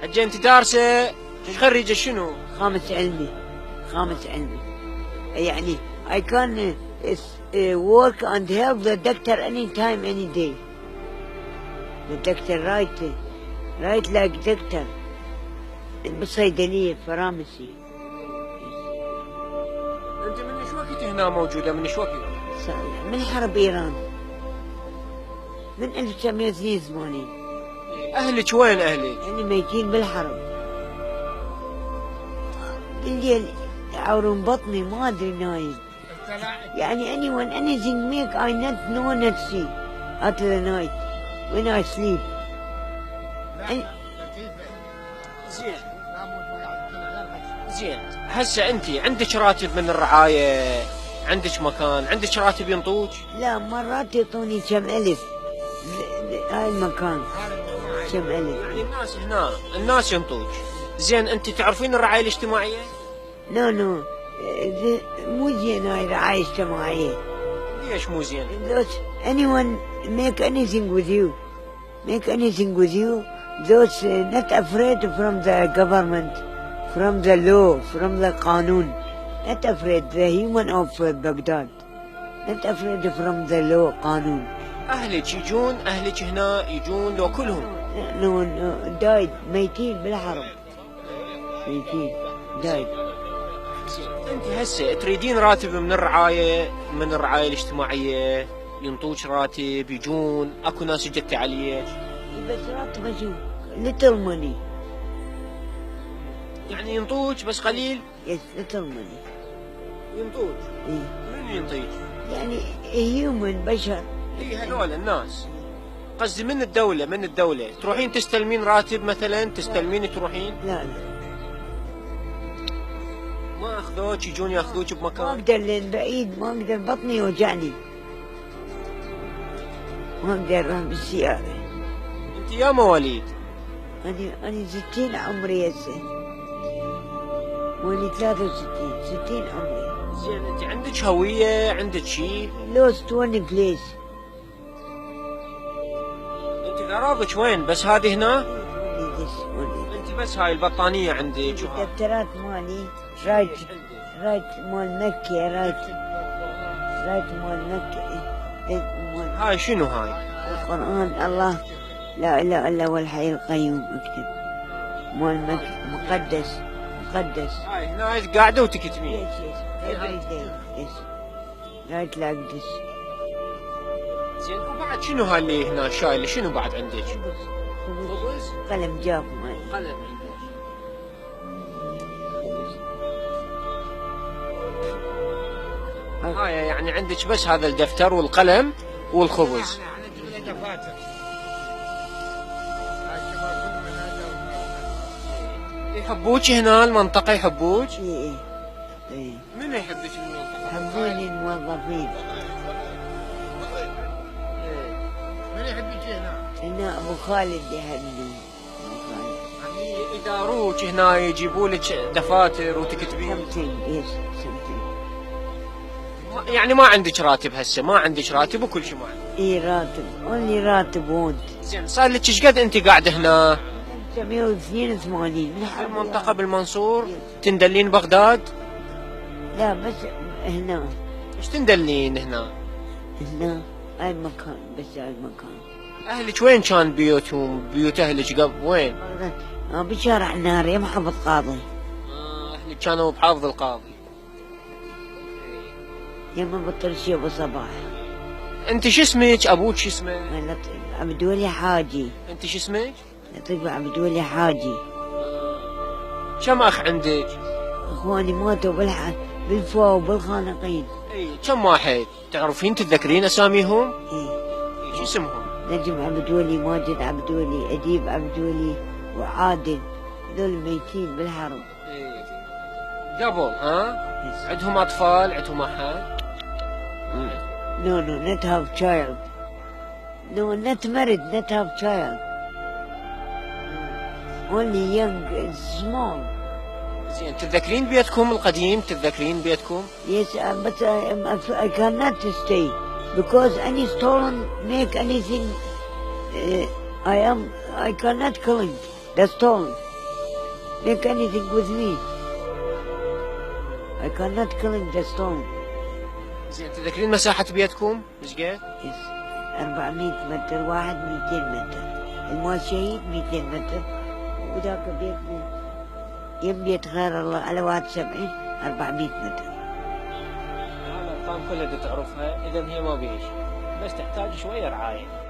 حجي انت دارسه خريجه شنو؟ خامس علمي. خامس علمي. يعني I can work and help the doctor anytime, any day. The doctor right like doctor بالصيدلية فرامسي. انت من ايش وقت هنا موجوده؟ من ايش وقت؟ من حرب ايران من 1982. اهلك وين اهلك؟ يعني ميتين بالحرب. بالليل يعورون بطني ما ادري نايم. يعني when anything make I not see after the night when I sleep. زين هسه انت عندك راتب من الرعايه؟ عندك مكان؟ عندك راتب ينطوك؟ لا مرات يعطوني كم ألف هاي المكان كم ألف. يعني الناس هنا الناس ينطوك. زين انت تعرفين الرعايه الاجتماعيه؟ نو مو زين هاي رعاية اجتماعية. ليش مو زين؟ anyone make anything with you those not afraid from the government, from the law, from the قانون. not afraid the human of Baghdad not afraid from the law قانون. اهلك يجون؟ اهلك هنا يجون لو كلهم؟ no died ميتين بالحرب. ميتين died. انت هسه تريدين راتب من الرعايه الاجتماعيه، ينطوك راتب، يجون اكو ناس جت عليك؟ بس راتب اشوف little money. يعني ينطوك بس قليل؟ yes little money. ينطوك؟ إيه. من ينطيك؟ يعني human بشر. اي هذول الناس. قصدي من الدولة تروحين تستلمين راتب مثلا، تستلمين تروحين؟ لا ما اخذوك يجون ياخذوك ما بمكان؟ اقدر لان بعيد ما اقدر بطني يوجعني ما اقدر اروح بالسيارة. انت يا مواليد؟ أنا 60 عمري هسه. وأنا 63 عمري. زين انت عندك هوية؟ عندك شيء؟ lost one place. انت غراضك وين؟ بس هذه هنا؟ انت بس هاي البطانية عندك؟ الدفترات مالي رايت مال مكة رايت مال مكة. هاي شنو هاي؟ القرآن الله لا إله إلا هو الحي القيوم اكتب مال مكة مقدس. هاي هنا قاعدة وتكتبين؟ every day yes right like this. زين وبعد شنو هاي اللي هنا شايلة؟ شنو بعد عندك؟ خبز قلم جاف مالي. قلم. هاي يعني عندك بس هذا الدفتر والقلم والخبز. يحبوك هنا المنطقة؟ يحبوك؟ ايه من يحبك المنطقة؟ يحبوني الموظفين. من يحبك هنا ابو خالد يحبني. يعني يداروك هنا يجيبوا لك دفاتر وتكتبين؟ something. يعني ما عندك راتب هسه؟ ما عندك راتب وكل شيء ما عندك؟ اي راتب only راتب وونت. زين صار لك ايش قد انت قاعده هنا؟ 1982 من المنطقة بالمنصور؟ تندلين بغداد؟ لا بس هنا. ايش تندلين هنا؟ هاي المكان بس هاي المكان. اهلك وين كان بيوتهم؟ بيوت اهلك قبل وين؟ بشارع النار يا محافظ قاضي. اهلك كانوا بحافظ القاضي. يما بطرشي ابو صباح. انت شو اسمك؟ ابوك شو اسمه؟ لطيف عبد الولي حاجي. انت شو اسمك؟ لطيف عبد الولي حاجي. كم اخ عندك؟ اخواني ماتوا بالفوا وبالخانقين. اي كم واحد؟ تعرفين تتذكرين اساميهم؟ اي شو اسمهم؟ نجم عبد الولي، ماجد عبد الولي، اديب عبد الولي وعادل. هذول ميتين بالحرب. قبل ها؟ عندهم اطفال؟ عندهم احد؟ No, not have child. No, not married, not have child. Only young, small. زين تتذكرين بيتكم القديم؟ تتذكرين بيتكم؟ Yes, but I cannot stay because any stolen make anything. I cannot kill him. That's stolen. make anything with me. I cannot killing the stone. زين تذكرين مساحة بيتكم ايش قد؟ Yes. 400 متر، واحد 200 متر، المواد شهيد 200 متر، وذاك بيتنا يم بيت غير الله على 71 400 متر. الارقام كلها اللي تعرفها، اذا هي ما بيش، بس تحتاج شوية رعاية.